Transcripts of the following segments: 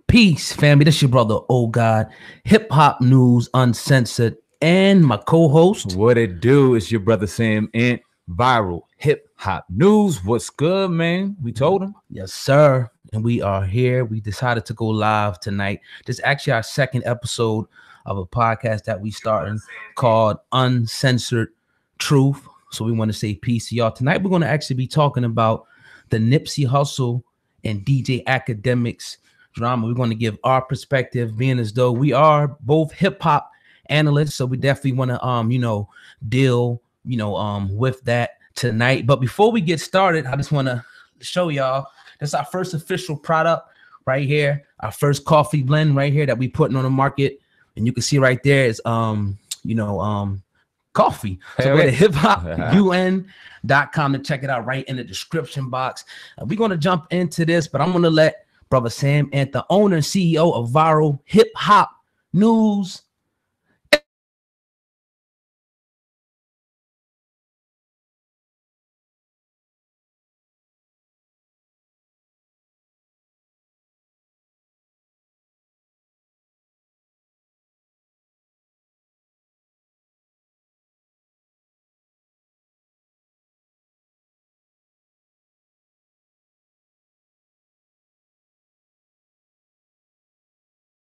Peace, family. This your brother, Oh God. Hip Hop News Uncensored. And my co-host. What it do is your brother Sam and Viral Hip Hop News. What's good, man? We told him. Yes, sir. And we are here. We decided to go live tonight. This is actually our second episode of a podcast that we starting called Uncensored Truth. So we want to say peace to y'all. Tonight we're going to actually be talking about the Nipsey Hussle and DJ Akademiks drama. We're going to give our perspective, being as though we are both hip hop analysts. So we definitely want to deal with that tonight. But before we get started, I just want to show y'all this is our first official product right here, our first coffee blend right here that we putting on the market. And you can see right there is coffee. So go to hiphopun.com to check it out right in the description box. We're going to jump into this, but I'm going to let Brother Sam, and the owner and CEO of Viral Hip Hop News.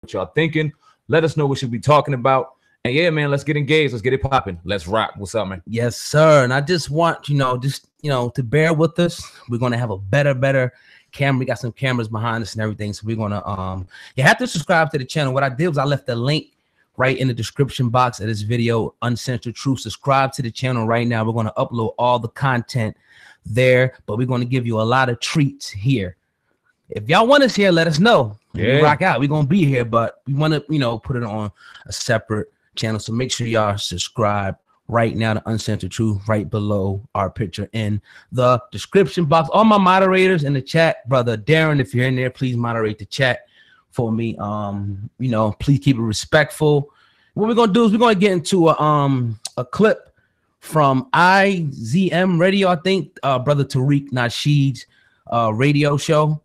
What y'all thinking? Let us know what should we be talking about. And yeah, man, let's get engaged. Let's get it popping. Let's rock. What's up, man? Yes, sir. And I just want, to bear with us. We're going to have a better camera. We got some cameras behind us and everything. So we're going to, you have to subscribe to the channel. What I did was I left the link right in the description box of this video, Uncensored Truth. Subscribe to the channel right now. We're going to upload all the content there, but we're going to give you a lot of treats here. If y'all want us here, let us know. Yeah. We rock out. We're going to be here, but we want to, put it on a separate channel. So make sure y'all subscribe right now to Uncensored Truth right below our picture in the description box. All my moderators in the chat, brother Darren, if you're in there, please moderate the chat for me. Please keep it respectful. What we're going to do is we're going to get into a clip from IZM Radio, I think, brother Tariq Nasheed's radio show.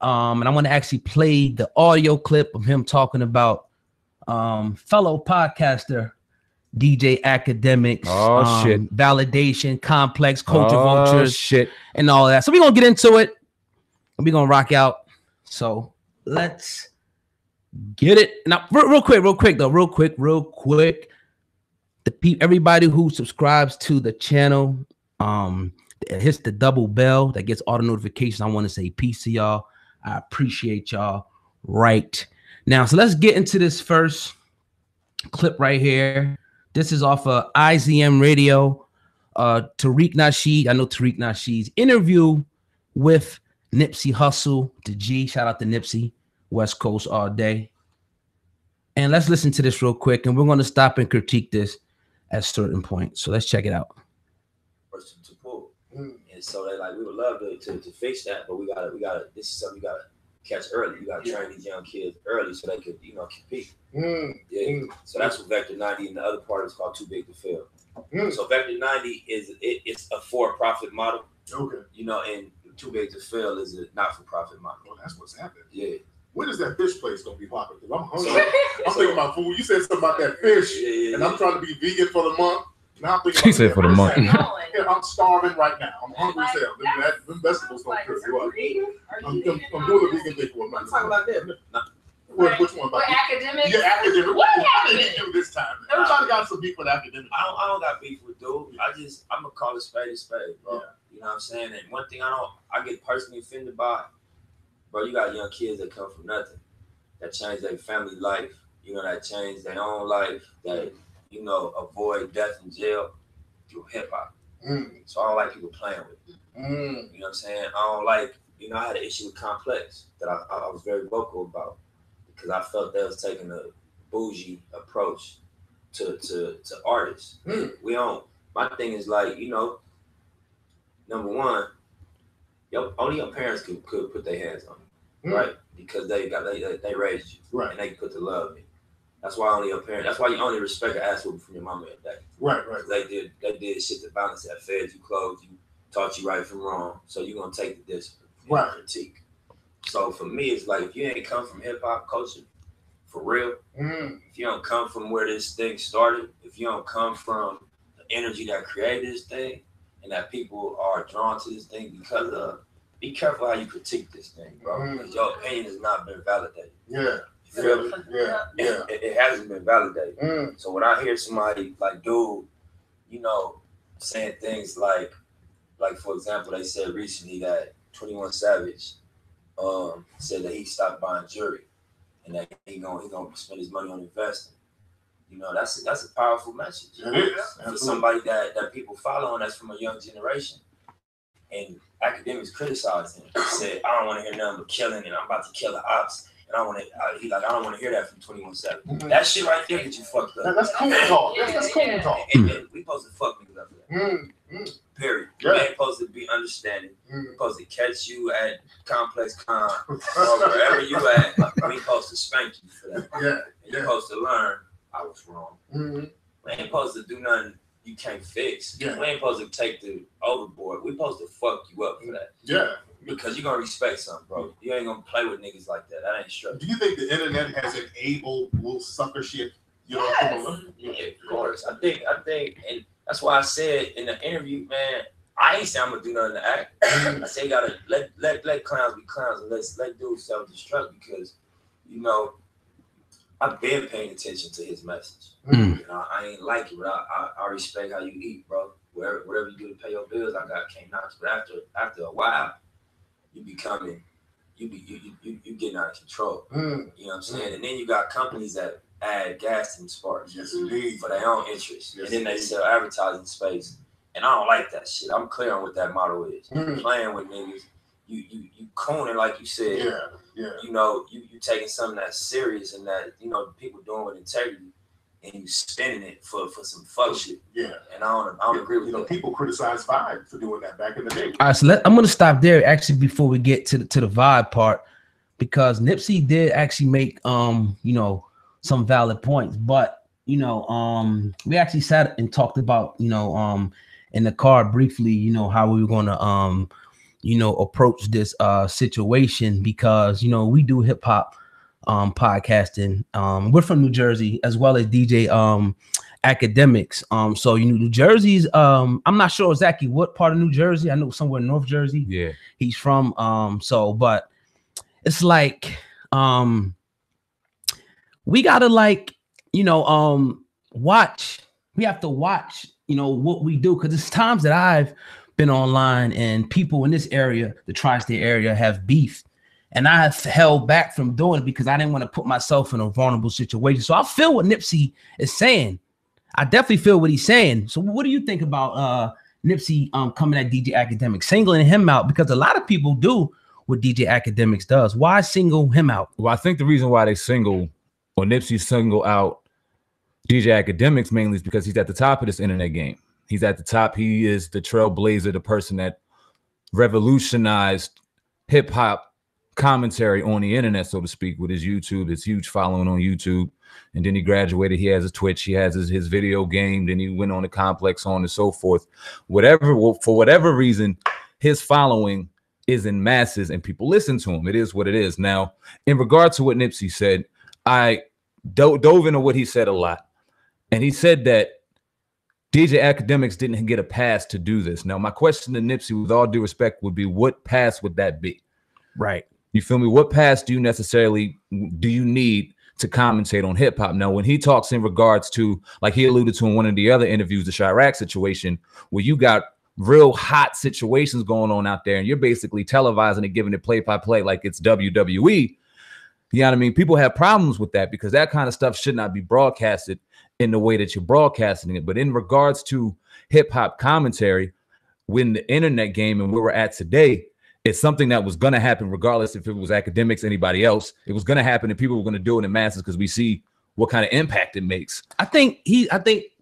And I want to actually play the audio clip of him talking about fellow podcaster DJ Akademiks, shit, validation, complex, culture vultures, shit, and all that. So we're gonna get into it and we're gonna rock out. So let's get it. Now, real quick. Everybody who subscribes to the channel, hits the double bell that gets all the notifications. I want to say peace to y'all. I appreciate y'all right now. So let's get into this first clip right here. This is off of IZM Radio. Tariq Nasheed. I know Tariq Nasheed's interview with Nipsey Hussle, the G. Shout out to Nipsey, West Coast all day. And let's listen to this real quick, and we're going to stop and critique this at certain points. So let's check it out. To pull. And so they we would love to fix that, but we gotta this is something we gotta catch early. You gotta train these young kids early so they could compete. So that's what Vector 90 and the other part is called Too Big to Fail. So Vector 90 it's a for-profit model. Okay. And Too Big to Fail is a not-for-profit model. Well, that's what's happening. Yeah. When is that fish place gonna be popping? Because I'm hungry. I'm thinking about food. You said something about that fish, and I'm trying to be vegan for the month. Now I'm thinking she said for the month. I'm starving right now. I'm hungry as hell. Them vegetables don't cook. I'm doing a vegan thing for a month. I'm talking about them. Which one? What, Akademiks? Yeah, Akademiks. What did he do this time? Everybody got some beef with Akademiks. I don't got beef with dude. I'm gonna call it spade, bro. Yeah. You know what I'm saying? And one thing I get personally offended by, bro, you got young kids that come from nothing, that change their family life, that change their own life, that avoid death in jail through hip hop. So I don't like people playing with it. You know what I'm saying? I don't like, I had an issue with Complex that I was very vocal about because I felt they was taking a bougie approach to artists. We don't. My thing is number one, only your parents could put their hands on you, right? Because they raised you, right? And they put the love in you. That's why only your parents. That's why you only respect an ass whooping from your mama and daddy. Right. They did shit to balance that. Fed you, clothed you, taught you right from wrong. So you're gonna take the discipline, critique. So for me, it's like if you ain't come from hip hop culture, for real, if you don't come from where this thing started, if you don't come from the energy that created this thing, and that people are drawn to this thing because of, be careful how you critique this thing, bro. Because your opinion has not been validated. Yeah. You feel me? Yeah. It hasn't been validated. So when I hear somebody like, dude, you know, saying things like for example, they said recently that 21 Savage said that he stopped buying jewelry and that he gonna spend his money on investing. You know, that's a powerful message. It is. For somebody that people follow and that's from a young generation. And academics criticized him. He said, I don't want to hear nothing but killing and I'm about to kill the ops. And I don't want to hear that from 21 Savage. That shit right there get you fucked up. That's cool talk. That's cool talk. And we supposed to fuck niggas up for that. Period. Yeah. We ain't supposed to be understanding. We supposed to catch you at Complex Con or wherever you at. We supposed to spank you for that. Yeah. And you're supposed to learn I was wrong. We ain't supposed to do nothing you can't fix. Yeah. We ain't supposed to take the overboard. We supposed to fuck you up for that. Yeah. Because you're gonna respect something, bro. You ain't gonna play with niggas like that. That ain't straight. Do you think the internet has enabled little sucker shit? You know, Yeah, of course. I think, and that's why I said in the interview, man, I ain't say I'm gonna do nothing to act. I say you gotta let clowns be clowns and let dudes self-destruct because, you know, I've been paying attention to his message. You know, I ain't like it, but I respect how you eat, bro. Whatever you do to pay your bills, I can't knock. But after a while, you becoming, you getting out of control. You know what I'm saying? And then you got companies that add gas to them sparks. Yes, indeed. For their own interest. Yes, and then they indeed. sell advertising space. And I don't like that shit. I'm clear on what that model is. You playing with niggas. You cooning like you said. Yeah. You know, you taking something that's serious and that, you know, people doing with integrity and you spending it for some fuck shit. Yeah. And I don't agree with that. People criticized Vibe for doing that back in the day. All right, so I'm gonna stop there actually before we get to the Vibe part, because Nipsey did actually make you know, some valid points, but you know, we actually sat and talked about, you know, in the car briefly, you know, how we were gonna you know, approach this situation, because you know, we do hip hop podcasting. We're from New Jersey as well as DJ Akademiks. So you know, New Jersey's I'm not sure exactly what part of New Jersey. I know somewhere in North Jersey. Yeah, he's from. So, but it's like we gotta, like, you know, watch. We have to watch, you know, what we do, because it's times that I've been online and people in this area, the tri-state area, have beef. And I have held back from doing it because I didn't want to put myself in a vulnerable situation. So I feel what Nipsey is saying. I definitely feel what he's saying. So what do you think about Nipsey coming at DJ Akademiks, singling him out? Because a lot of people do what DJ Akademiks does. Why single him out? Well, I think the reason why they single, or Nipsey single out DJ Akademiks mainly, is because he's at the top of this internet game. He's at the top. He is the trailblazer, the person that revolutionized hip hop commentary on the internet, so to speak, with his YouTube, his huge following on YouTube. And then he graduated. He has his Twitch. He has his video game. Then he went on the Complex, on and so forth. For whatever reason, his following is in masses and people listen to him. It is what it is. Now, in regard to what Nipsey said, I dove into what he said a lot. And he said that DJ Akademiks didn't get a pass to do this. Now, my question to Nipsey, with all due respect, would be, what pass would that be? Right. You feel me? What pass do you need to commentate on hip hop? Now, when he talks in regards to, like he alluded to in one of the other interviews, the Chirac situation, where you got real hot situations going on out there and you're basically televising it, giving it play-by-play like it's WWE. You know what I mean? People have problems with that because that kind of stuff should not be broadcasted in the way that you're broadcasting it. But in regards to hip hop commentary, when the internet game and where we're at today, it's something that was going to happen regardless if it was Akademiks, anybody else. It was going to happen and people were going to do it in masses because we see what kind of impact it makes. I think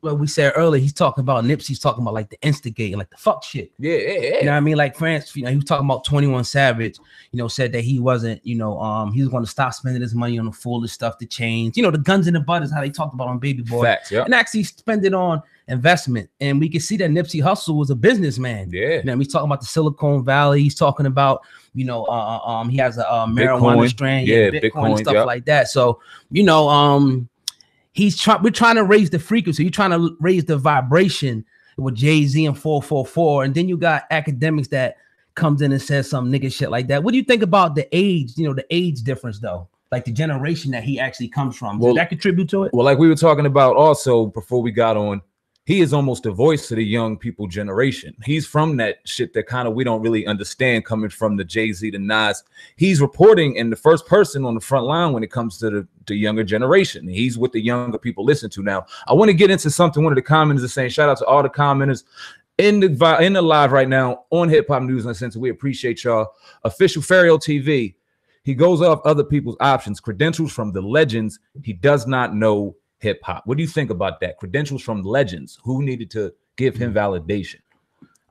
what we said earlier, he's talking about Nipsey's talking about like the instigating, like the fuck shit. Yeah. You know what I mean? Like France, you know, he was talking about 21 Savage, you know, said that he wasn't, you know, he was going to stop spending his money on the foolish stuff to change. You know, the guns and the butters, how they talked about on Baby Boy. Facts, yeah. And actually spend it on investment. And we can see that Nipsey Hussle was a businessman. Yeah. You know, he's talking about the Silicon Valley. He's talking about, you know, he has a marijuana strain, Bitcoin and stuff like that. So, you know, we're trying to raise the frequency. You're trying to raise the vibration with Jay-Z and 444. And then you got Akademiks that comes in and says some nigga shit like that. What do you think about the age, you know, the age difference though? Like the generation that he actually comes from. Does that contribute to it? Well, like we were talking about also before we got on, he is almost a voice to the young people generation. He's from that shit that kind of we don't really understand coming from the Jay-Z to Nas. He's reporting in the first person on the front line when it comes to the younger generation. He's what the younger people listen to now. I want to get into something one of the commenters is saying. Shout out to all the commenters in the live right now on Hip Hop News Uncensored. We appreciate y'all. Official Ferio TV. He goes off other people's options, credentials from the legends. He does not know hip hop. What do you think about that? Credentials from legends who needed to give him validation.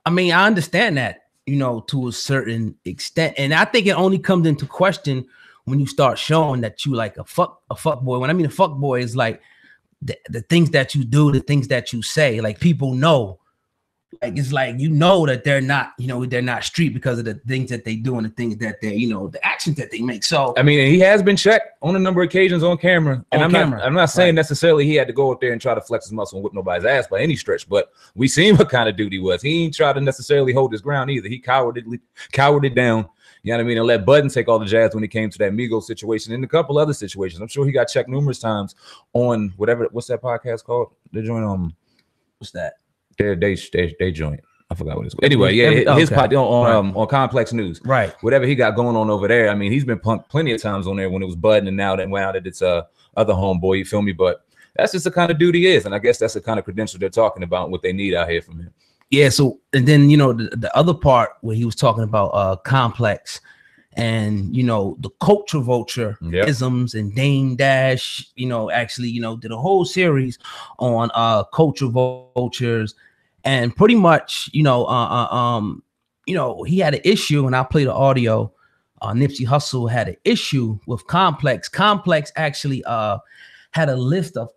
I mean, I understand that, you know, to a certain extent. And I think it only comes into question when you start showing that you like a fuck boy. When I mean a fuck boy is like the things that you do, the things that you say, like people know. Like it's like, you know, that they're not, you know, they're not street because of the things that they do and the things that they, you know, the actions that they make. So I mean, he has been checked on a number of occasions on camera. And I'm not saying necessarily he had to go up there and try to flex his muscle and whip nobody's ass by any stretch, but we seen what kind of dude he was. He ain't try to necessarily hold his ground either. He cowered it down. You know what I mean? And let Budden take all the jazz when it came to that Migos situation and a couple other situations. I'm sure he got checked numerous times on what's that podcast called? They're joining what's that? They joint. I forgot what it's called. Anyway, yeah, his pod on Complex News. Right. Whatever he got going on over there. I mean, he's been punked plenty of times on there when it was Bud, and now that it's other homeboy, you feel me? But that's just the kind of dude he is. And I guess that's the kind of credential they're talking about, what they need out here from him. Yeah, so and then you know the other part where he was talking about Complex and you know the culture vulture isms and Dame Dash, you know, actually, you know, did a whole series on culture vultures. And pretty much, you know, he had an issue, and I played the audio. Nipsey Hussle had an issue with Complex. Complex actually had a list of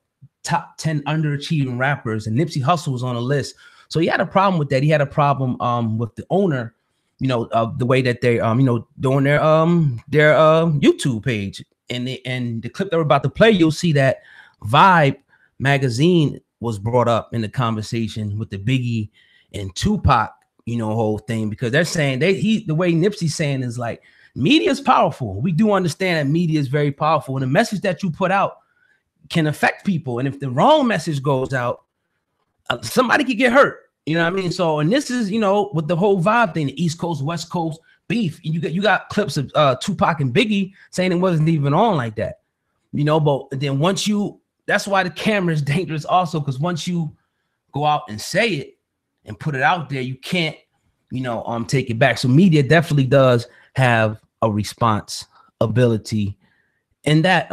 top 10 underachieving rappers, and Nipsey Hussle was on a list. So he had a problem with that. He had a problem with the owner, you know, of the way that they you know, doing their YouTube page. And the clip that we're about to play, you'll see that Vibe magazine was brought up in the conversation with the Biggie and Tupac, you know, whole thing, because they're saying the way Nipsey's saying is like, media is powerful. We do understand that media is very powerful, and the message that you put out can affect people. And if the wrong message goes out, somebody could get hurt. You know what I mean? So, and this is, you know, with the whole Vibe thing, the East Coast, West Coast beef. You got clips of Tupac and Biggie saying it wasn't even on like that, you know. But then that's why the camera is dangerous also, because once you go out and say it and put it out there, you can't, you know, take it back. So media definitely does have a responsibility in that,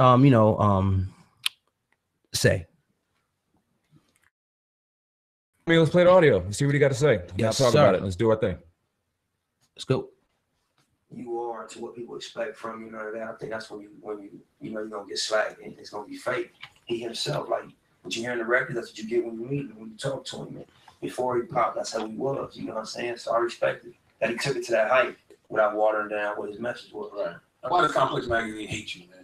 say. I mean, let's play the audio. Let's see what he got to say. Yes, talk about it. Let's do our thing. Let's go. You are to what people expect from you, know that. I think that's when you know you're gonna get slack and it's gonna be fake. He himself, like what you hear in the record, that's what you get when you meet him, when you talk to him. Before he popped, that's how he was. You know what I'm saying? So I respect it that he took it to that height without watering down what his message was. Right. Why does Complex Magazine hate you, man?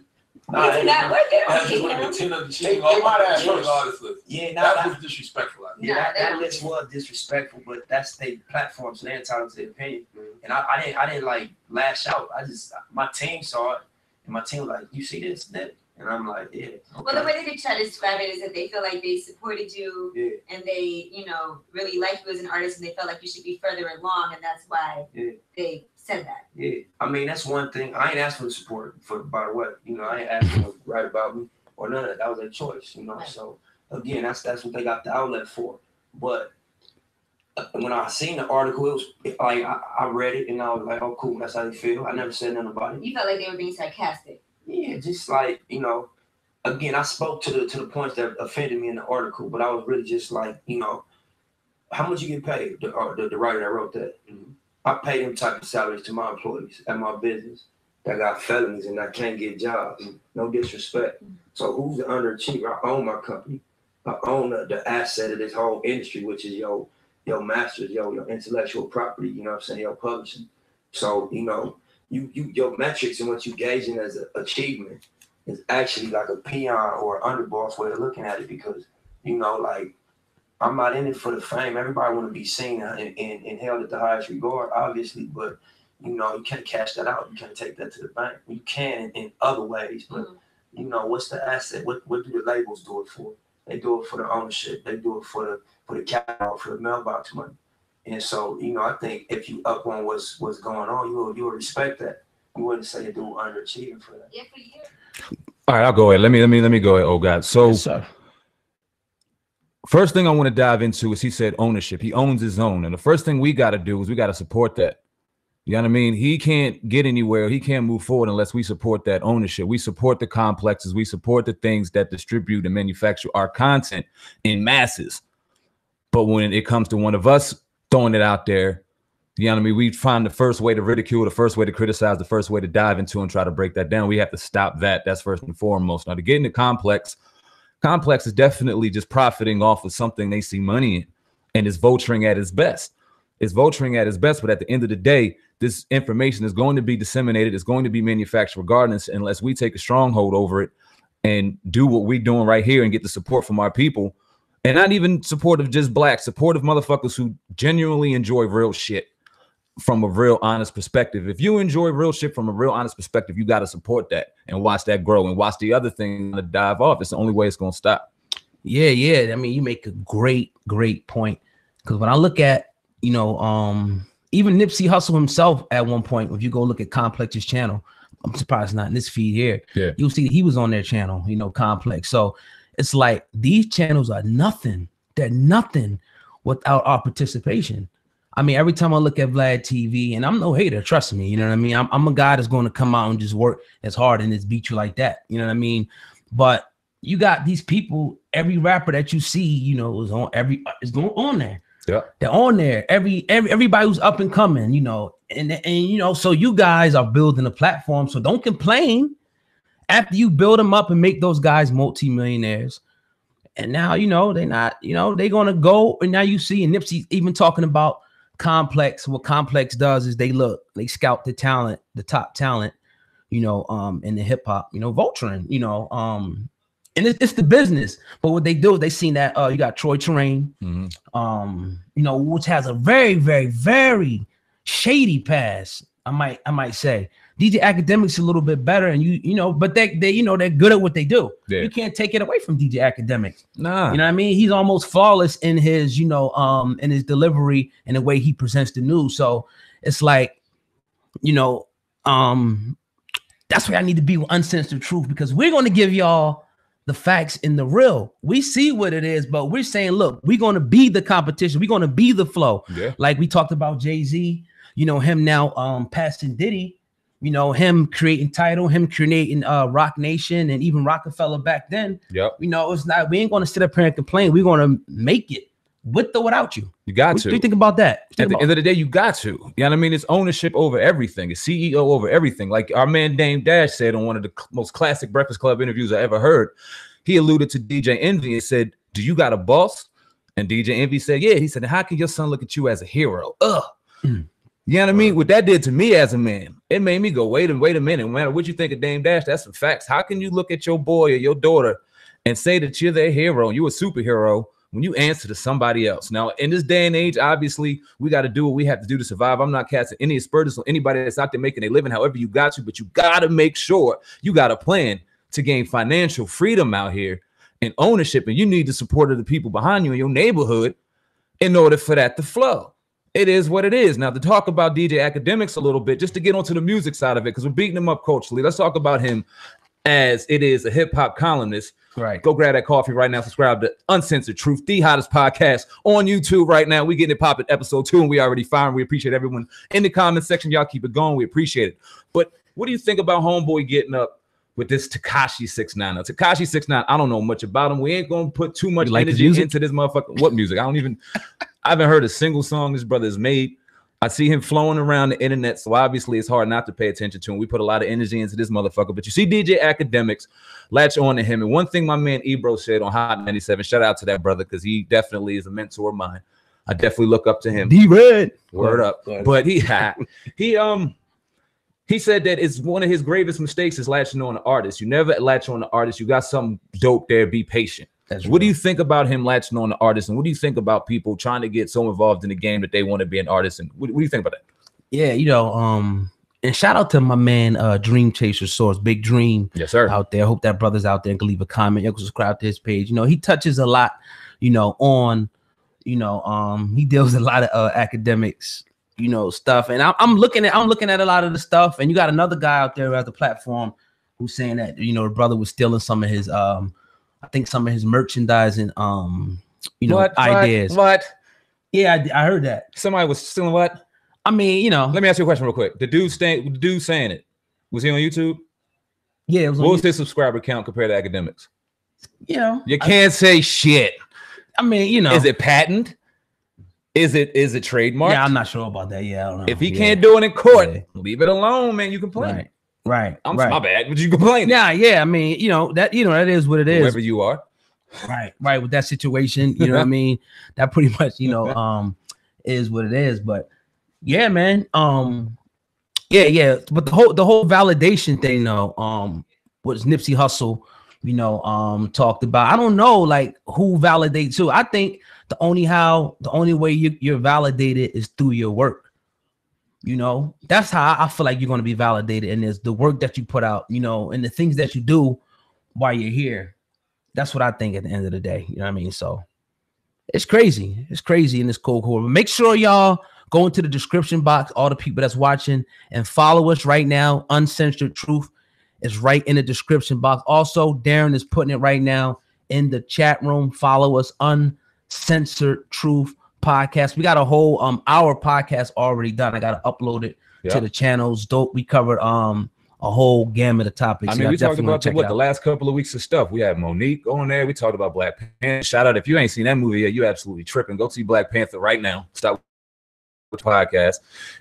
That was disrespectful. That list was disrespectful, but that's their platform, so they're entitled to their opinion. And I didn't like lash out. My team saw it, and my team was like, "You see this, that?" And I'm like, "Yeah." Okay. Well, the way that they try to describe it is that they feel like they supported you, and they, you know, really like you as an artist, and they felt like you should be further along, and that's why they said that. Yeah, I mean, that's one thing. I ain't asked for the support by the way. You know, I ain't asked them to write about me or none of that. That was their choice. You know, right. So again, that's what they got the outlet for. But when I seen the article, it was like I read it and I was like, "Oh, cool, that's how they feel." I never said nothing about it. You felt like they were being sarcastic. Yeah, just like, you know, again, I spoke to the points that offended me in the article, but I was really just like, you know, how much you get paid? The writer that wrote that. Mm-hmm. I pay them type of salaries to my employees at my business that got felonies and that can't get jobs. No disrespect. So who's the underachiever? I own my company. I own the asset of this whole industry, which is your masters, your intellectual property, you know what I'm saying, your publishing. So, you know, your metrics and what you gauging as an achievement is actually like a peon or underboss way of looking at it, because, you know, like, I'm not in it for the fame. Everybody want to be seen and held at the highest regard, obviously, but, you know, you can't cash that out. You can't take that to the bank. You can in other ways, but, you know, what's the asset? What do the labels do it for? They do it for the ownership. They do it for the catalog, for the mailbox money. And so, you know, I think if you up on what's going on, you will respect that. You wouldn't say a dude underachieving for that. Yeah, for you. All right, I'll go ahead. Let me go ahead. Oh God. So Yes, first thing I want to dive into is he said ownership. He owns his own. And the first thing we got to do is we got to support that. You know what I mean? He can't get anywhere. He can't move forward unless we support that ownership. We support the complexes. We support the things that distribute and manufacture our content in masses. But when it comes to one of us throwing it out there, you know what I mean? We find the first way to ridicule, the first way to criticize, the first way to dive into and try to break that down. We have to stop that. That's first and foremost. Now, to get into complex is definitely just profiting off of something they see money in, and it's vulturing at its best. It's vulturing at its best, but at the end of the day, this information is going to be disseminated. It's going to be manufactured regardless, unless we take a stronghold over it and do what we're doing right here and get the support from our people. And not even support of just black, support of motherfuckers who genuinely enjoy real shit from a real honest perspective. If you enjoy real shit from a real honest perspective, you got to support that and watch that grow and watch the other thing to dive off. It's the only way it's going to stop. Yeah. I mean, you make a great point. Because when I look at, you know, even Nipsey Hussle himself at one point, if you go look at Complex's channel, I'm surprised not in this feed here. Yeah. You'll see that he was on their channel, you know, Complex. So it's like these channels are nothing. They're nothing without our participation. I mean, every time I look at Vlad TV, and I'm no hater, trust me, you know what I mean? I'm a guy that's going to come out and just work as hard and just beat you like that, you know what I mean? But you got these people, every rapper that you see, you know, is going on there. Yeah, they're on there. Everybody who's up and coming, you know, and you know, so you guys are building a platform. So don't complain after you build them up and make those guys multimillionaires. And now, you know, they're not, you know, they're gonna go. And now you see, and Nipsey even talking about Complex. What Complex does is they scout the talent, the top talent, you know, in the hip hop, you know, vulturing, you know, and it's the business. But what they do is they seen that you got Troy Terrain, you know, which has a very, very, very shady past. I might say DJ Akademiks a little bit better, and you know, but they you know, they're good at what they do. Yeah. You can't take it away from DJ Akademiks. Nah, you know what I mean? He's almost flawless in his, you know, in his delivery and the way he presents the news. So it's like, you know, that's why I need to be with Uncensored Truth, because we're going to give y'all the facts in the real. We see what it is, but we're saying, look, we're going to be the competition. We're going to be the flow. Yeah. Like we talked about Jay-Z, you know, him now passing Diddy, you know, him creating Tidal, him creating Rock Nation and even Rockefeller back then. Yep. You know, it's not, we ain't going to sit up here and complain. We're going to make it with or without you. You got to. What do you think about that? At the end of the day, you got to. You know what I mean? It's ownership over everything. It's CEO over everything. Like our man Dame Dash said on one of the most classic Breakfast Club interviews I ever heard. He alluded to DJ Envy and said, "Do you got a boss?" And DJ Envy said, "Yeah." He said, "How can your son look at you as a hero?" You know what I mean? What that did to me as a man, it made me go, wait a minute. No matter what you think of Dame Dash, that's some facts. How can you look at your boy or your daughter and say that you're their hero, you're a superhero, when you answer to somebody else? Now, in this day and age, obviously, we got to do what we have to do to survive. I'm not casting any aspersions on anybody that's out there making a living, however you got to, but you got to make sure you got a plan to gain financial freedom out here and ownership. And you need the support of the people behind you in your neighborhood in order for that to flow. It is what it is. Now, to talk about DJ Akademiks a little bit, just to get onto the music side of it, because we're beating him up culturally. Let's talk about him as it is a hip hop columnist. Right. Go grab that coffee right now. Subscribe to Uncensored Truth, the hottest podcast on YouTube right now. We getting it popping episode 2, and we already firing. We appreciate everyone in the comment section. Y'all keep it going. We appreciate it. But what do you think about Homeboy getting up, with this Tekashi 6ix9ine. Now, Tekashi 6ix9ine, I don't know much about him. We ain't gonna put too much energy into this motherfucker. What music? I haven't heard a single song this brother has made. I see him flowing around the internet, so obviously it's hard not to pay attention to him. We put a lot of energy into this motherfucker, but you see DJ Akademiks latch on to him. And one thing my man Ebro said on Hot 97, shout out to that brother, because he definitely is a mentor of mine. I definitely look up to him. D-Red. Word up. But he said that it's one of his gravest mistakes is latching on an artist. You never latch on an artist. You got something dope there. Be patient. What do you think about him latching on the artist, and what do you think about people trying to get so involved in the game that they want to be an artist? And what do you think about that? Yeah, and shout out to my man Dream Chaser Source, Big Dream. Yes, sir. Out there. Hope that brother's out there and can leave a comment. You can subscribe to his page. He touches a lot, on, he deals with a lot of academics, stuff. And I'm looking at a lot of the stuff. And you got another guy out there who has the platform who's saying that, the brother was stealing some of his I think some of his merchandising, ideas. What? Yeah, I heard that. Somebody was stealing what? I mean, Let me ask you a question real quick. The dude saying it, was he on YouTube? Yeah. It was what was his subscriber count compared to Akademiks? You can't say shit. I mean, Is it patent? Is it trademark? Yeah, I'm not sure about that. Yeah, I don't know. If he can't do it in court, leave it alone, man. You complain. Right. My bad, but you complain. Yeah. I mean, that is what it is. Whoever you are. Right. With that situation, you know what I mean? That pretty much, is what it is. But yeah, man. Yeah. But the whole validation thing, though, was Nipsey Hussle, talked about. I don't know, like, who validates who. I think the only way you're validated is through your work. That's how I feel like you're going to be validated, and is the work that you put out, and the things that you do while you're here. That's what I think at the end of the day. You know what I mean? So it's crazy. It's crazy in this cold. But make sure y'all go into the description box, all the people that's watching, and follow us right now. Uncensored Truth is right in the description box. Also, Darren is putting it right now in the chat room. Follow us, Uncensored Truth Podcast. We got a whole our podcast already done. I gotta upload it to the channels. Dope. We covered a whole gamut of topics. I mean, we talked about the last couple of weeks of stuff. We had Monique on there. We talked about Black Panther. Shout out, if you ain't seen that movie yet, you absolutely tripping. Go see Black Panther right now. Stop with the podcast.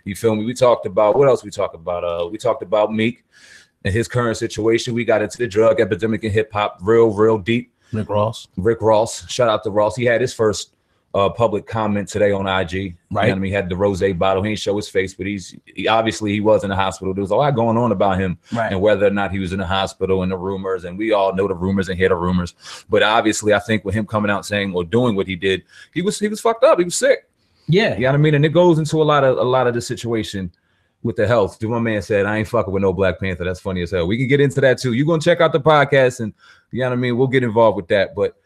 You feel me? We talked about, what else we talked about? We talked about Meek and his current situation. We got into the drug epidemic in hip hop real deep. Rick Ross. Shout out to Ross. He had his first public comment today on IG. Right. He had the rosé bottle. He didn't show his face, but he obviously was in the hospital. There was a lot going on about him and whether or not he was in the hospital and the rumors. And we all know the rumors and hear the rumors. But obviously, I think with him coming out saying or doing what he did, he was fucked up. He was sick. Yeah. You know what I mean? And it goes into a lot of the situation with the health. My man said, I ain't fucking with no Black Panther. That's funny as hell. We can get into that too. You're gonna check out the podcast, and you know what I mean, we'll get involved with that. But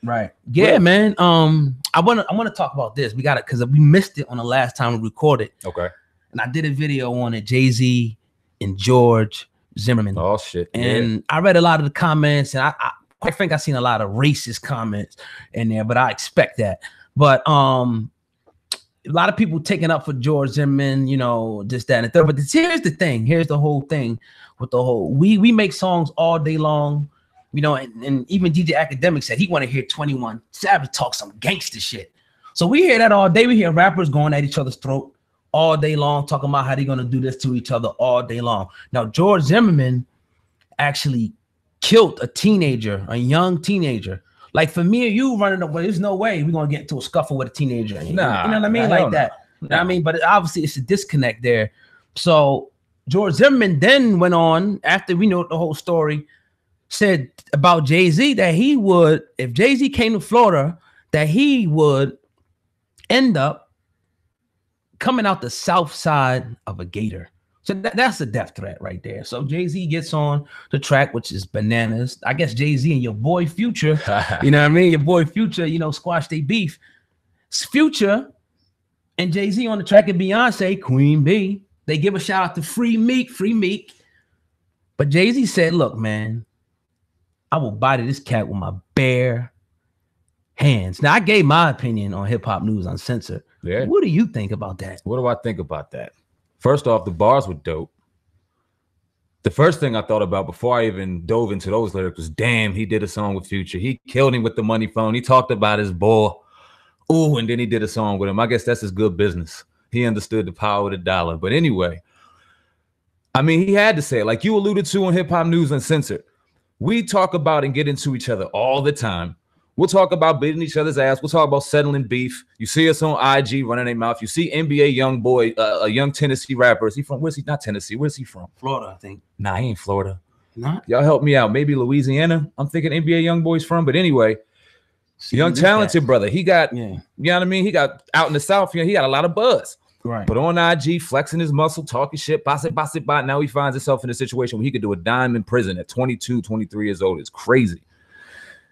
yeah, man. I wanna talk about this. We got it because we missed it on the last time we recorded. Okay. And I did a video on it, Jay-Z and George Zimmerman. Oh shit. And I read a lot of the comments, and I quite frankly, I seen a lot of racist comments in there, but I expect that. But a lot of people taking up for George Zimmerman, this, that, and the third. But here's the thing. Here's the whole thing with the whole. We make songs all day long, and even DJ Akademiks said he want to hear 21 Savage talk some gangster shit. So we hear that all day. We hear rappers going at each other's throat all day long, talking about how they're gonna do this to each other all day long. Now George Zimmerman actually killed a young teenager. Like, for me and you running away, there's no way we're gonna get into a scuffle with a teenager. Nah, you know what I mean? Like that. Nah. You know what I mean? But obviously it's a disconnect there. So George Zimmerman then went on, after we know the whole story, said about Jay-Z that he would, if Jay-Z came to Florida, that he would end up coming out the south side of a gator. So that's a death threat right there. So Jay-Z gets on the track, which is bananas. I guess Jay-Z and your boy Future, you know what I mean? Your boy Future, squash they beef. Future and Jay-Z on the track, and Beyonce, Queen Bee. They give a shout out to Free Meek. But Jay-Z said, look, man, I will body this cat with my bare hands. Now, I gave my opinion on Hip Hop News Uncensored. Yeah. What do you think about that? What do I think about that? First off, the bars were dope. the first thing I thought about before I even dove into those lyrics was, damn, he did a song with Future. He killed him with the money phone. He talked about his ball. Ooh, and then he did a song with him. I guess that's his good business. He understood the power of the dollar. But anyway, I mean, he had to say it. Like you alluded to on Hip Hop News Uncensored. We talk about and get into each other all the time. We'll talk about beating each other's ass. We'll talk about settling beef. You see us on IG running their mouth. You see NBA young boy, a young Tennessee rapper. Is he from? Where's he? Not Tennessee. Where's he from? Florida, I think. Nah, he ain't Florida. Not? Y'all help me out. Maybe Louisiana. I'm thinking NBA young boy's from. But anyway, young talented brother. He got, you know what I mean? He got out in the South. You know, he got a lot of buzz. Right. But on IG, flexing his muscle, talking shit, boss it. Now he finds himself in a situation where he could do a dime in prison at 22, 23 years old. It's crazy.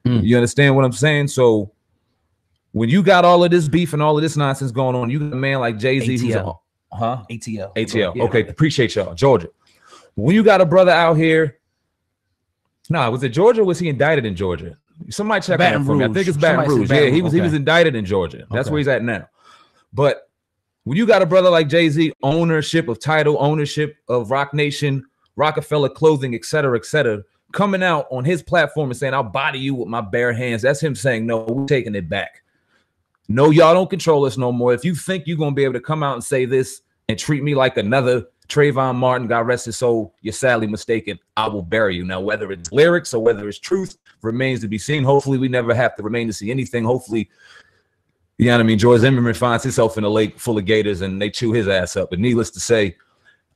You understand what I'm saying? So when you got all of this beef and all of this nonsense going on, you got a man like Jay-Z who's ATL. ATL. Yeah. Okay, appreciate y'all. Georgia. When you got a brother out here, was it Georgia or was he indicted in Georgia? Somebody check on for me. I think it's Baton Rouge. Yeah, he was indicted in Georgia. That's where he's at now. But when you got a brother like Jay-Z, ownership of title, ownership of Rock Nation, Rockefeller Clothing, et cetera, coming out on his platform and saying, I'll body you with my bare hands. That's him saying, no, we're taking it back. No, y'all don't control us no more. If you think you're going to be able to come out and say this and treat me like another Trayvon Martin, God rest his soul, you're sadly mistaken. I will bury you. Now, whether it's lyrics or whether it's truth remains to be seen. Hopefully, we never have to remain to see anything. Hopefully, you know what I mean? George Zimmerman finds himself in a lake full of gators and they chew his ass up. But needless to say,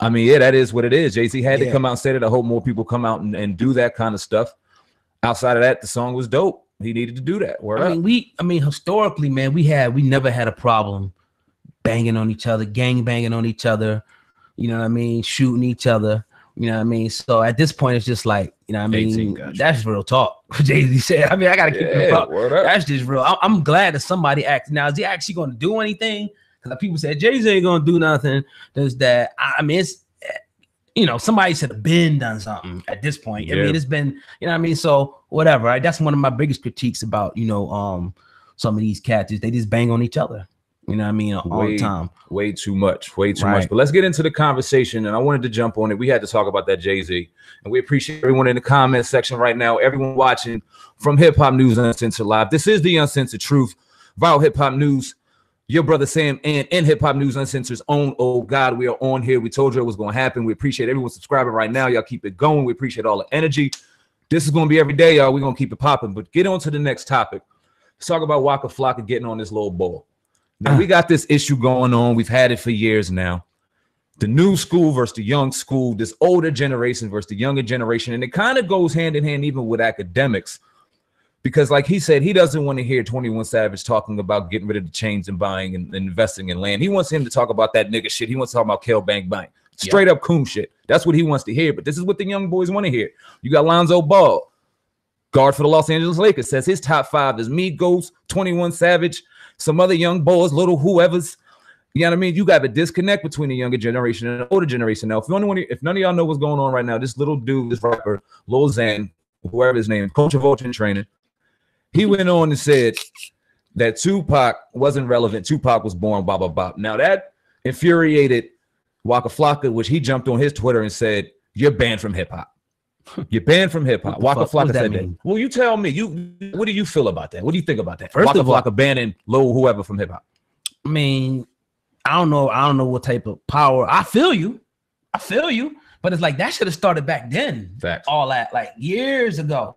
I mean, yeah, that is what it is. Jay-Z had to come out and say that. I hope more people come out and do that kind of stuff. Outside of that, the song was dope. He needed to do that. I mean, historically, man, we never had a problem banging on each other, gang banging on each other, you know what I mean, shooting each other, you know what I mean. So at this point, it's just like, you know what I mean, that's real talk. Jay-Z said, I mean, I gotta keep it up. That's just real. I'm glad that somebody asked. Now, is he actually going to do anything? Because people said Jay-Z ain't gonna do nothing. There's that. I mean, it's, you know, somebody should have been done something at this point. I mean, it's been, you know what I mean? So whatever, right? That's one of my biggest critiques about, you know, some of these cats is they just bang on each other. You know what I mean? All the time. Way too much. But let's get into the conversation. And I wanted to jump on it. We had to talk about that Jay-Z. And we appreciate everyone in the comment section right now, everyone watching from Hip Hop News Uncensored Live. This is the Uncensored Truth, Viral Hip Hop News. Your brother Sam and Hip Hop News Uncensored's own. Oh God, we are on here. We told you it was going to happen. We appreciate everyone subscribing right now. Y'all keep it going. We appreciate all the energy. This is going to be every day, y'all. We're going to keep it popping. But get on to the next topic. Let's talk about Waka Flocka getting on this little ball. Now, we got this issue going on. We've had it for years now. The new school versus the young school, this older generation versus the younger generation. And it kind of goes hand in hand even with academics. Because like he said, he doesn't want to hear 21 Savage talking about getting rid of the chains and buying and investing in land. He wants him to talk about that nigga shit. He wants to talk about kill, bang, bang. Straight up coon shit. That's what he wants to hear. But this is what the young boys want to hear. You got Lonzo Ball, guard for the Los Angeles Lakers, says his top 5 is Migos, 21 Savage, some other young boys, little whoever's. You know what I mean? You got a disconnect between the younger generation and the older generation. Now, if none of y'all know what's going on right now, this little dude, this rapper, Lil Xan, whoever his name, Coach of Vulture in training, he went on and said that Tupac wasn't relevant. Tupac was born, blah, blah, blah. Now, that infuriated Waka Flocka, which he jumped on his Twitter and said, you're banned from hip-hop. You're banned from hip-hop. Waka Flocka said that. Well, you tell me. What do you feel about that? What do you think about that? Waka Flocka banning Lil whoever from hip-hop. I mean, I don't know what type of power. I feel you. But it's like that should have started back then. Facts. All that, like years ago.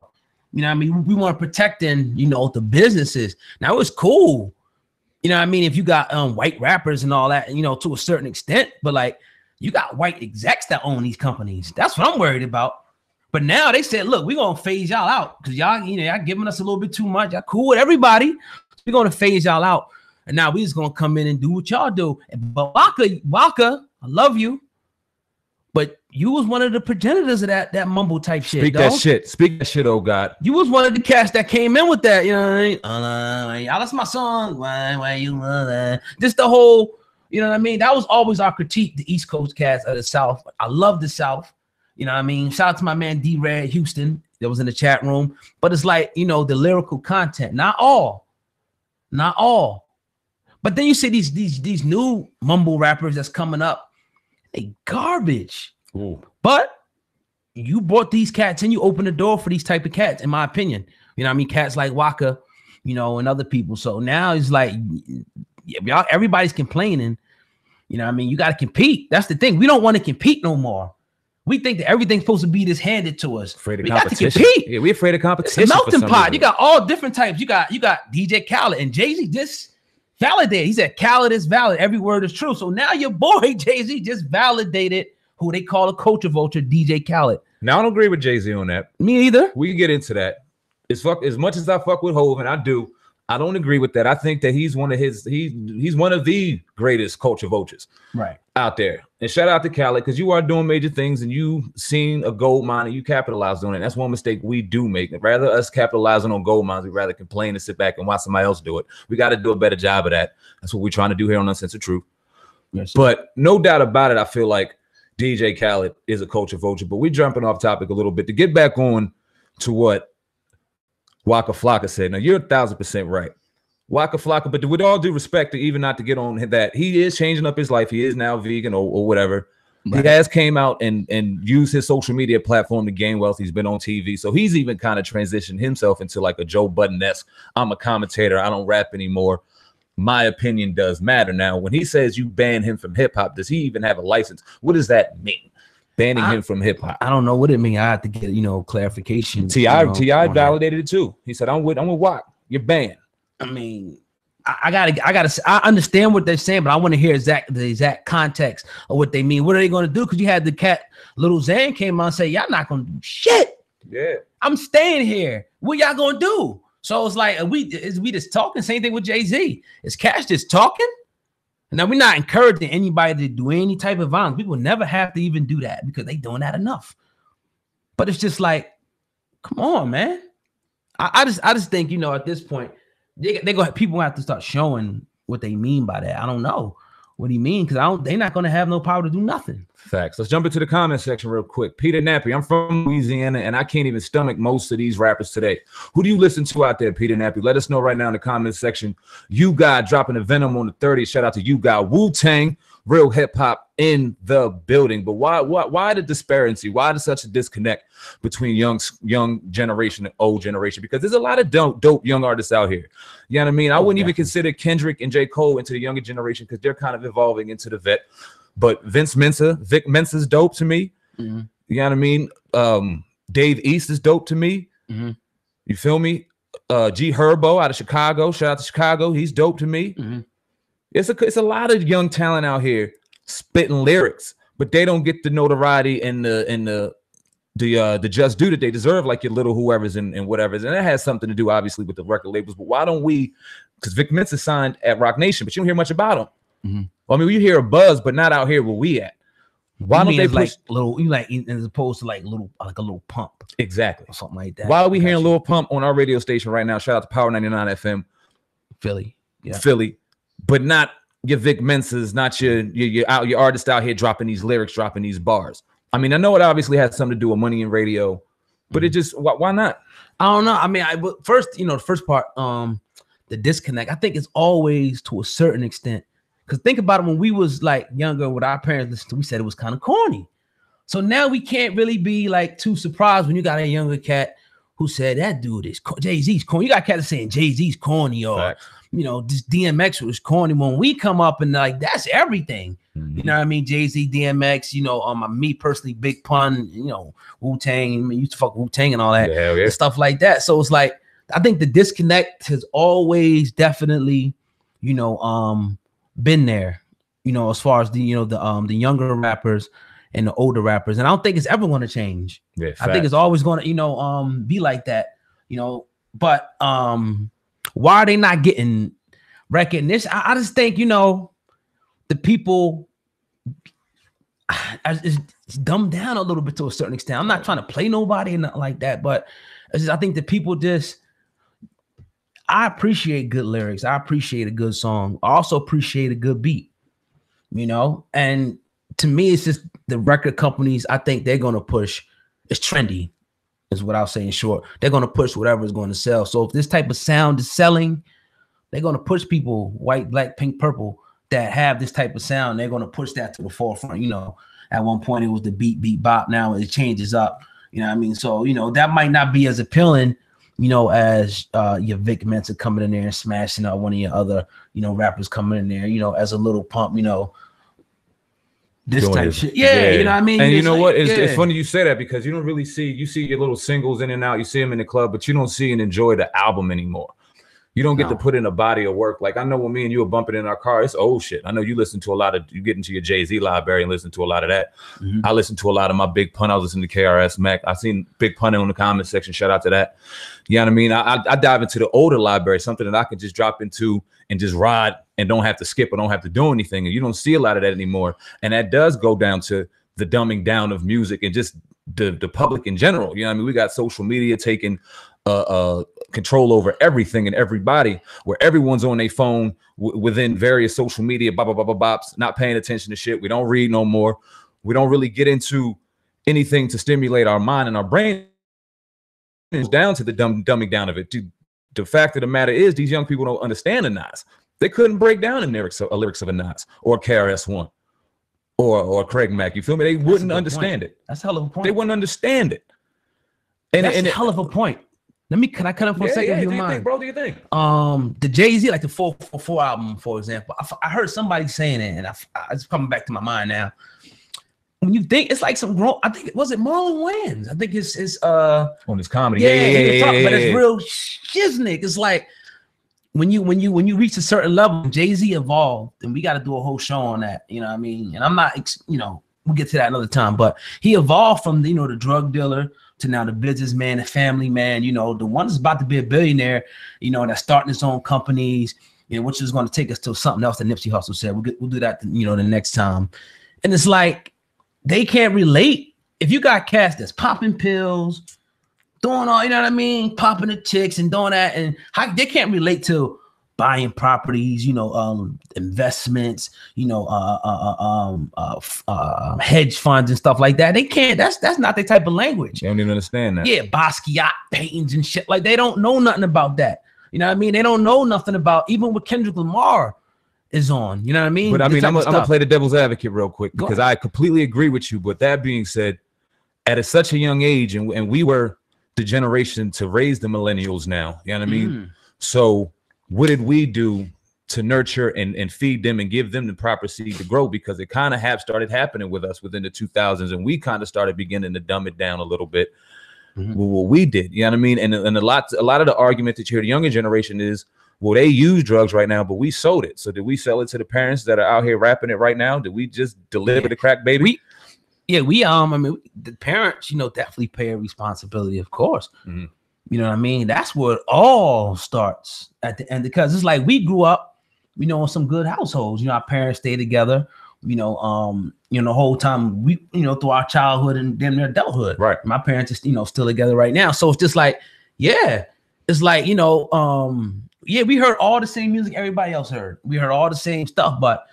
You know what I mean? We weren't protecting, you know, the businesses. Now it was cool. You know what I mean? If you got white rappers and all that, you know, to a certain extent, but like you got white execs that own these companies. That's what I'm worried about. But now they said, look, we're gonna phase y'all out because y'all, you know, y'all giving us a little bit too much. Y'all cool with everybody. We're gonna phase y'all out. And now we just gonna come in and do what y'all do. But Waka, I love you. But you was one of the progenitors of that mumble type shit. Speak that shit, oh God. You was one of the cats that came in with that, you know what I mean? That's my song. Why you love that? Just the whole, you know what I mean? That was always our critique, the East Coast cats of the South. I love the South. You know what I mean? Shout out to my man D-Red Houston that was in the chat room. But it's like, you know, the lyrical content. Not all. But then you see these new mumble rappers that's coming up. They garbage. Ooh. But you brought these cats and you opened the door for these type of cats, in my opinion. You know what I mean? Cats like Waka, you know, and other people. So now it's like, y'all, everybody's complaining. You know what I mean? You got to compete. That's the thing. We don't want to compete no more. We think that everything's supposed to be just handed to us. Afraid of we competition. Got to compete. Yeah, we're afraid of competition. It's a melting pot. You got all different types. You got DJ Khaled, and Jay-Z just validated. He said Khaled is valid. Every word is true. So now your boy Jay-Z just validated who they call a culture vulture, DJ Khaled. Now I don't agree with Jay-Z on that. Me either. We can get into that. As much as I fuck with Hov, and I do, I don't agree with that. I think that he's one of the greatest culture vultures out there. And shout out to Khaled, because you are doing major things and you seen a gold mine and you capitalized on it. That's one mistake we do make. Rather us capitalizing on gold mines, we'd rather complain and sit back and watch somebody else do it. We got to do a better job of that. That's what we're trying to do here on Uncensored Truth. Yes, but no doubt about it, I feel like DJ Khaled is a culture vulture. But we're jumping off topic a little bit to get back on to what Waka Flocka said. Now, you're 1,000% right. Waka Flocka, but with all due respect, to even not to get on that, he is changing up his life. He is now vegan or whatever. Right. He has came out and used his social media platform to gain wealth. He's been on TV. So he's even kind of transitioned himself into like a Joe Budden-esque, I'm a commentator, I don't rap anymore. My opinion does matter. Now, when he says you ban him from hip-hop, does he even have a license? What does that mean? Banning him from hip hop. I don't know what it means. I have to get, clarification. T.I. validated it too. He said, I'm with Waka. You're banned. I mean, I understand what they're saying, but I want to hear the exact context of what they mean. What are they going to do? Because you had the cat, Little Zan came out and say, y'all not going to do shit. Yeah. I'm staying here. What y'all going to do? So it's like, we just talking? Same thing with Jay-Z. Is Cash just talking? Now, we're not encouraging anybody to do any type of violence. People never have to even do that because they doing that enough. But it's just like, come on, man. I just think, at this point, people have to start showing what they mean by that. I don't know what he mean, because they're not going to have no power to do nothing. Facts. Let's jump into the comment section real quick. Peter Nappy, I'm from Louisiana, and I can't even stomach most of these rappers today. Who do you listen to out there, Peter Nappy? Let us know right now in the comment section. You got dropping the Venom on the 30th. Shout out to you got Wu-Tang, real hip-hop in the building. But why the disparity? Why is such a disconnect between young generation and old generation? Because there's a lot of dope young artists out here. You know what I mean? I wouldn't even consider Kendrick and J. Cole into the younger generation because they're kind of evolving into the vet. But Vic Mensa's dope to me. Mm-hmm. You know what I mean? Dave East is dope to me. Mm-hmm. You feel me? G Herbo out of Chicago. Shout out to Chicago. He's dope to me. Mm-hmm. It's a lot of young talent out here spitting lyrics, but they don't get the notoriety and the just due that they deserve, like your little whoever's and whatever's. And that has something to do, obviously, with the record labels. But why don't we? Because Vic Mensa signed at Rock Nation, but you don't hear much about him. Mm-hmm. I mean, you hear a buzz, but not out here where we at. Why don't they push as opposed to like a little pump? Exactly. Or something like that. Why are we hearing Lil Pump on our radio station right now? Shout out to Power 99 FM. Philly. Yeah. Philly. But not your Vic Mensas, not your artist out here dropping these lyrics, dropping these bars. I mean, I know it obviously has something to do with money and radio, but it just why not? I don't know. I mean, the first part, the disconnect, I think it's always to a certain extent. Because think about it, when we was like younger, what our parents listened to, we said it was kind of corny. So now we can't really be like too surprised when you got a younger cat who said that dude is Jay-Z's corny. You got cats saying Jay-Z's corny or this DMX was corny. When we come up and like that's everything. Mm-hmm. You know what I mean? Jay-Z, DMX, me personally, Big Pun, Wu-Tang. I mean, used to fuck Wu-Tang and all that and stuff like that. So it's like I think the disconnect has always definitely, been there, as far as the younger rappers and the older rappers, and I don't think it's ever going to change. Yeah, I think it's always going to be like that, But why are they not getting recognition? I just think the people it's dumbed down a little bit to a certain extent. I'm not trying to play nobody and nothing like that, but I think the people just. I appreciate good lyrics. I appreciate a good song. I also appreciate a good beat, and to me, it's just the record companies. I think they're going to push. It's trendy is what I'll say in short. They're going to push whatever is going to sell. So if this type of sound is selling, they're going to push people, white, black, pink, purple, that have this type of sound. They're going to push that to the forefront, At one point it was the beat bop. Now it changes up. You know what I mean? So, you know, that might not be as appealing, you know, as your Vic Mensa coming in there and smashing out one of your other, you know, rappers coming in there, you know, as a Little Pump, you know, this doing type it. of shit. Yeah, you know what I mean? And you It's know like, what? It's funny you say that because you don't really see your little singles in and out. You see them in the club, but you don't see and enjoy the album anymore. You don't get to put in a body of work. Like I know when me and you were bumping in our car, it's old shit. I know you listen to a lot of, you get into your Jay-Z library and listen to a lot of that. I listen to a lot of my Big Pun. I was listening to KRS Mac. I seen Big Pun in the comment section. Shout out to that. You know what I mean? I dive into the older library, something that I can just drop into and just ride and don't have to skip or don't have to do anything. And you don't see a lot of that anymore. And that does go down to the dumbing down of music and just the public in general. You know what I mean? We got social media taking control over everything and everybody, where everyone's on their phone within various social media, bops, not paying attention to shit. We don't read no more. We don't really get into anything to stimulate our mind and our brain. It's down to the dumbing down of it. Dude, the fact of the matter is these young people don't understand the Nas. They couldn't break down the lyrics of a Nas or KRS-One or Craig Mack. You feel me? They wouldn't understand it. That's a hell of a point. They wouldn't understand it. And that's a hell of a point. Can I cut up for a second? Yeah, if you do you mind? think, bro? Do you think? The Jay-Z, like the 444 album, for example. I heard somebody saying it, and it's coming back to my mind now. When you think it's like some grown, I think was it Marlon Wayans? I think it's on his comedy. Yeah. But it's real shiznick. It's like when you reach a certain level, Jay-Z evolved, and we got to do a whole show on that. You know what I mean? And I'm not, you know, we'll get to that another time. But he evolved from, you know, the drug dealer to now the businessman, the family man, you know, the one that's about to be a billionaire, you know, that's starting his own companies, you know, which is going to take us to something else that Nipsey Hussle said. We'll do that, you know, the next time. And it's like, they can't relate. If you got cats that's popping pills, doing all, you know what I mean, popping the chicks and doing that, and they can't relate to buying properties, you know, investments, you know, hedge funds and stuff like that. They can't. That's not their type of language. They don't even understand that. Yeah, Basquiat paintings and shit. Like they don't know nothing about that. You know what I mean? They don't know nothing about even what Kendrick Lamar is on. You know what I mean? But I mean, I'm gonna play the devil's advocate real quick because I completely agree with you. But that being said, at such a young age, and we were the generation to raise the millennials now. You know what I mean? So what did we do to nurture and feed them and give them the proper seed to grow? Because it kind of started happening with us within the 2000s, and we kind of started beginning to dumb it down a little bit. What we did, you know what I mean? And a lot of the argument that you hear the younger generation is, well, they use drugs right now, but we sold it. So did we sell it to the parents that are out here rapping it right now? Did we just deliver the crack baby? I mean, the parents, you know, definitely pay a responsibility, of course. You know what I mean? That's where it all starts at the end, because it's like we grew up, you know, in some good households. You know, our parents stayed together, you know, the whole time we, you know, through our childhood and then their adulthood. Right. My parents are, you know, still together right now. So it's just like, yeah, it's like, you know, yeah, we heard all the same music everybody else heard. We heard all the same stuff, but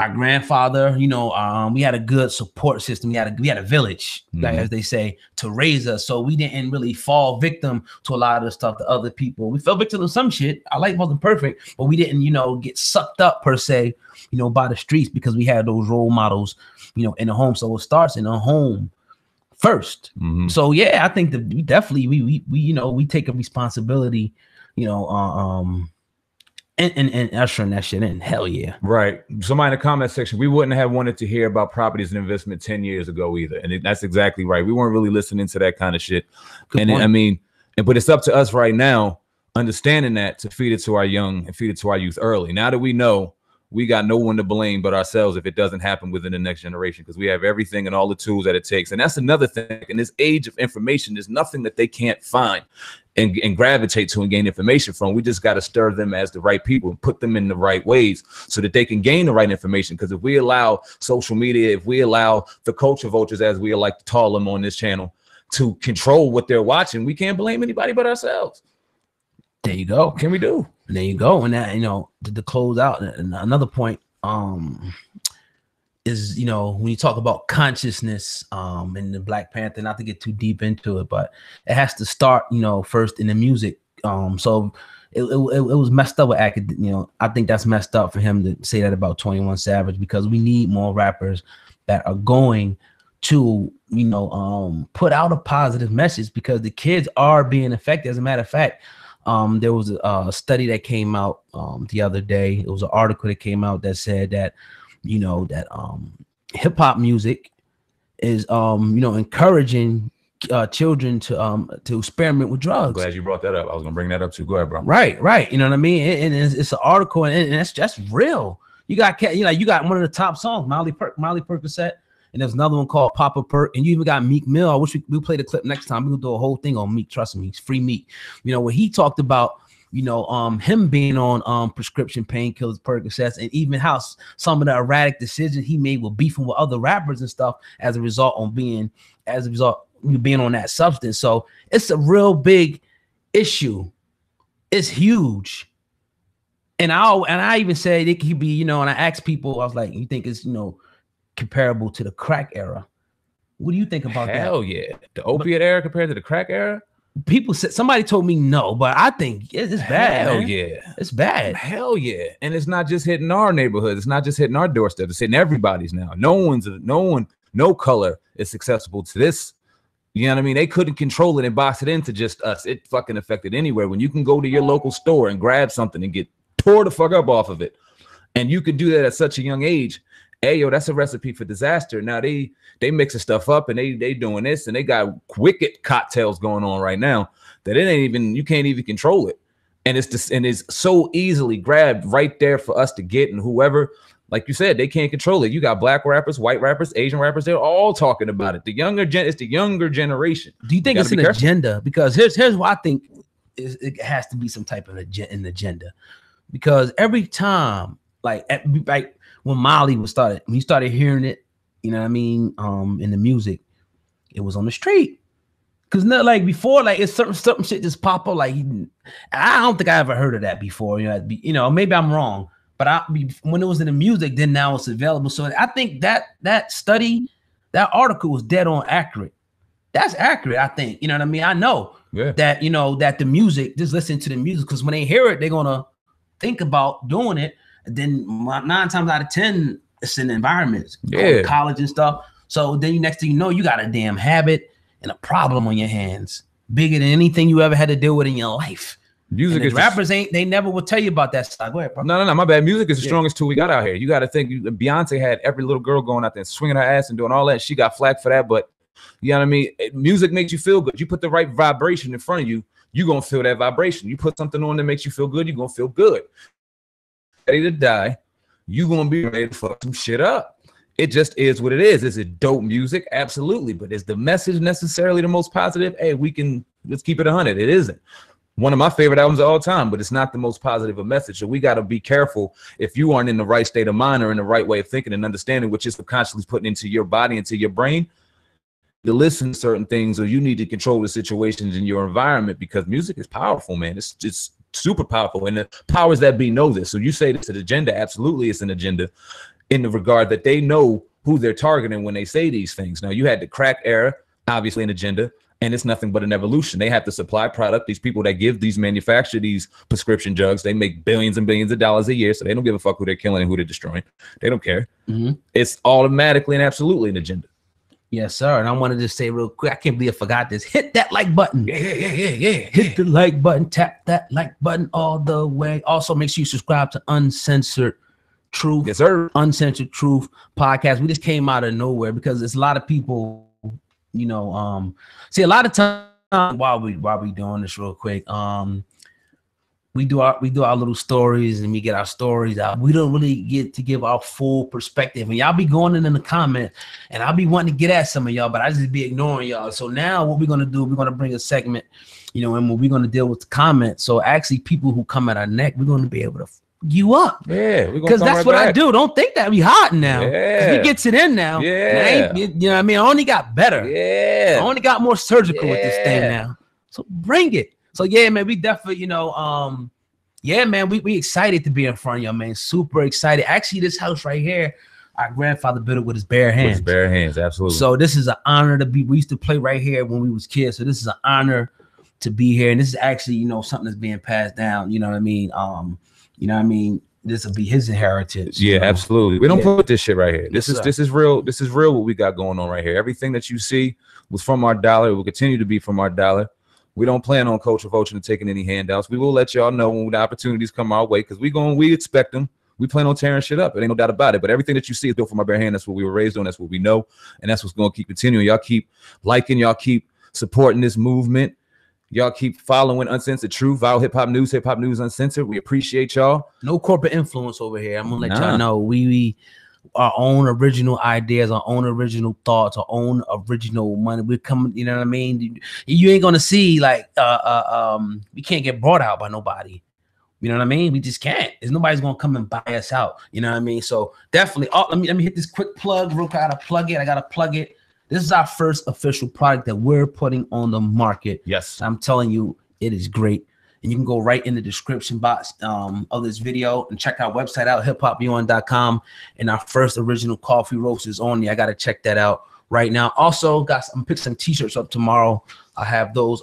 our grandfather, you know, we had a good support system. We had a village, like, as they say, to raise us. So we didn't really fall victim to a lot of the stuff that other people. We fell victim to some shit. Our life wasn't perfect, but we didn't, you know, get sucked up per se, you know, by the streets, because we had those role models, you know, in the home. So it starts in the home first. So yeah, I think that we definitely we you know, we take a responsibility, you know, and ushering that shit in. Hell yeah. Right. Somebody in the comment section, we wouldn't have wanted to hear about properties and investment 10 years ago either. And that's exactly right. We weren't really listening to that kind of shit. But it's up to us right now, understanding that, to feed it to our young and feed it to our youth early. Now that we know, we got no one to blame but ourselves if it doesn't happen within the next generation, because we have everything and all the tools that it takes. And that's another thing. In this age of information, there's nothing that they can't find and gravitate to and gain information from. We just got to stir them as the right people and put them in the right ways so that they can gain the right information. Because if we allow social media, if we allow the culture vultures, as we like to call them on this channel, to control what they're watching, we can't blame anybody but ourselves. There you go. Can we do? There you go. And that, you know, to close out, and another point is, you know, when you talk about consciousness in the Black Panther, not to get too deep into it, but it has to start, you know, first in the music. So it was messed up with you know, I think that's messed up for him to say that about 21 Savage, because we need more rappers that are going to, you know, put out a positive message, because the kids are being affected. As a matter of fact, there was a study that came out the other day. It was an article that came out that said that, you know, that hip hop music is, you know, encouraging children to experiment with drugs. I'm glad you brought that up. I was gonna bring that up too. Go ahead, bro. Right. You know what I mean? And it's an article, and that's just real. You got, you know, you got one of the top songs, Molly Percocet, and there's another one called Papa Perk, and you even got Meek Mill. I wish we play the clip next time. We'll do a whole thing on Meek. Trust me, it's free Meek. You know, when he talked about, you know, him being on prescription painkillers, Percocets, and even how some of the erratic decisions he made with beefing with other rappers and stuff as a result on being on that substance. So it's a real big issue. It's huge. And I even said it could be, you know, and I asked people, I was like, you think it's, you know, comparable to the crack era? What do you think about that? Hell yeah. The opiate era compared to the crack era? People said, somebody told me no, but I think it's bad. Hell man. yeah. It's bad. Hell yeah. And it's not just hitting our neighborhood. It's not just hitting our doorstep. It's hitting everybody's now. No color is accessible to this. You know what I mean? They couldn't control it and box it into just us. It fucking affected anywhere. When you can go to your local store and grab something and get tore the fuck up off of it, and you could do that at such a young age, hey yo, that's a recipe for disaster. Now they mixing stuff up, and they doing this, and they got wicked cocktails going on right now that you can't even control it, and it's so easily grabbed right there for us to get. And whoever, like you said, they can't control it. You got black rappers, white rappers, Asian rappers, they're all talking about it. It's the younger generation. Do you think it's an agenda? Because here's what I think it has to be some type of an agenda. Because every time, like when Molly when you started hearing it, you know what I mean, in the music, it was on the street. Cause not like before, like it's certain shit just pop up. Like I don't think I ever heard of that before. You know, maybe I'm wrong, but when it was in the music, then now it's available. So I think that study, that article was dead on accurate. That's accurate, I think. You know what I mean? I know that, you know, that the music, just listen to the music, because when they hear it, they're gonna think about doing it. And then 9 times out of 10, it's in environments, college and stuff. So then next thing you know, you got a damn habit and a problem on your hands, bigger than anything you ever had to deal with in your life. Music is rappers they never will tell you about that stuff. Go ahead, bro. No, my bad. Music is the strongest tool we got out here. You got to think, Beyonce had every little girl going out there and swinging her ass and doing all that. She got flack for that, but you know what I mean? Music makes you feel good. You put the right vibration in front of you, you're going to feel that vibration. You put something on that makes you feel good, you're going to feel good. Ready to die, you're going to be ready to fuck some shit up. It just is what it is. Is it dope music? Absolutely. But is the message necessarily the most positive? Hey, let's keep it 100. It isn't. One of my favorite albums of all time, but it's not the most positive of message. So we got to be careful if you aren't in the right state of mind or in the right way of thinking and understanding what you're subconsciously putting into your body, into your brain, to listen to certain things, or you need to control the situations in your environment, because music is powerful, man. It's just super powerful. And the powers that be know this. So you say it's an agenda. Absolutely, it's an agenda in the regard that they know who they're targeting when they say these things. Now, you had the crack era, obviously an agenda. And it's nothing but an evolution. They have to supply product. These people that manufacture these prescription drugs, they make billions and billions of dollars a year. So they don't give a fuck who they're killing and who they're destroying. They don't care. Mm-hmm. It's automatically and absolutely an agenda. Yes, sir. And I wanted to say real quick, I can't believe I forgot this. Hit that like button. Yeah. Hit the like button. Tap that like button all the way. Also, make sure you subscribe to Uncensored Truth. Yes, sir. Uncensored Truth podcast. We just came out of nowhere because there's a lot of people, you know, see, a lot of time while we doing this real quick, we do our little stories and we get our stories out. We don't really get to give our full perspective, and y'all be going in the comment, and I'll be wanting to get at some of y'all, but I just be ignoring y'all. So now what we're gonna do, we're gonna bring a segment, you know, and we're gonna deal with the comments. So actually, people who come at our neck, we're gonna be able to you up. Yeah, because that's what I do. Don't think that we hot now. Yeah, he gets it in now. Yeah, you know what I mean. I only got better. Yeah, I only got more surgical with this thing now. So bring it. So yeah, man, we definitely, you know, yeah, man, we excited to be in front of y'all, man. Super excited. Actually, this house right here, our grandfather built it with his bare hands. With his bare hands, absolutely. So this is an honor to be. We used to play right here when we was kids. So this is an honor to be here, and this is actually, you know, something that's being passed down. You know what I mean? You know what I mean? this will be his inheritance. Yeah, absolutely. We don't put this shit right here. Yes, This is real. This is real what we got going on right here. Everything that you see was from our dollar. It will continue to be from our dollar. We don't plan on culture vulture and taking any handouts. We will let y'all know when the opportunities come our way, because we expect them. We plan on tearing shit up. It ain't no doubt about it. But everything that you see is built from our bare hand. That's what we were raised on. That's what we know. And that's what's going to keep continuing. Y'all keep liking. Y'all keep supporting this movement. Y'all keep following Uncensored Truth, Viral Hip Hop News Uncensored. We appreciate y'all. No corporate influence over here. I'm gonna let y'all know we our own original ideas, our own original thoughts, our own original money. We're coming, you know what I mean? You ain't gonna see like we can't get brought out by nobody. You know what I mean? We just can't. There's nobody's gonna come and buy us out. You know what I mean? So definitely. Let me hit this quick plug real quick. I gotta plug it. This is our first official product that we're putting on the market. Yes. I'm telling you, it is great. And you can go right in the description box of this video and check our website out, hiphopbeyond.com. And our first original coffee roast is on there. I got to check that out right now. Also, guys, I'm picking some t-shirts up tomorrow. I have those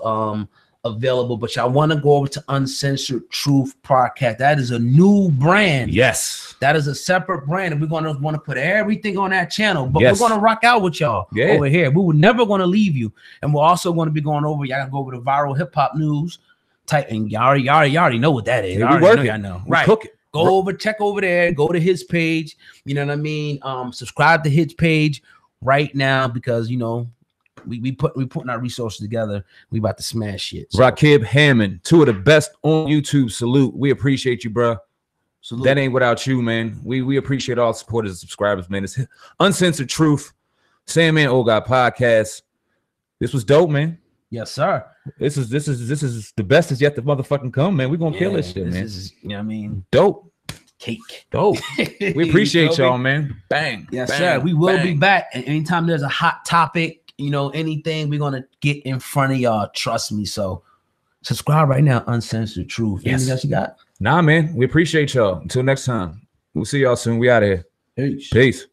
available, but y'all want to go over to Uncensored Truth Podcast. That is a new brand. Yes. That is a separate brand, and we're going to want to put everything on that channel, but we're going to rock out with y'all over here. We were never going to leave you. And we're also going to be going over, y'all got to go over to Viral Hip Hop News, type, and y'all already know what that is. Yeah, I know. Right. Go over, check over there, go to his page. You know what I mean? Subscribe to his page right now, because, you know, we putting our resources together. We about to smash shit. So. Rakib Hammond, two of the best on YouTube. Salute. We appreciate you, bro. Salute. That ain't without you, man. We appreciate all the supporters and subscribers, man. It's Uncensored Truth, Sandman Old Guy Podcast. This was dope, man. Yes, sir. This is the best is yet to motherfucking come, man. We gonna kill this shit, man. Is, you know what I mean? Dope. Cake. Dope. We appreciate y'all, man. Bang. Yes, bang, sir. We will bang. be back. And anytime there's a hot topic, you know, anything, we're gonna get in front of y'all. Trust me. So subscribe right now, Uncensored Truth. Yes. Anything else you got? Nah, man. We appreciate y'all. Until next time. We'll see y'all soon. We out of here. Peace. Peace.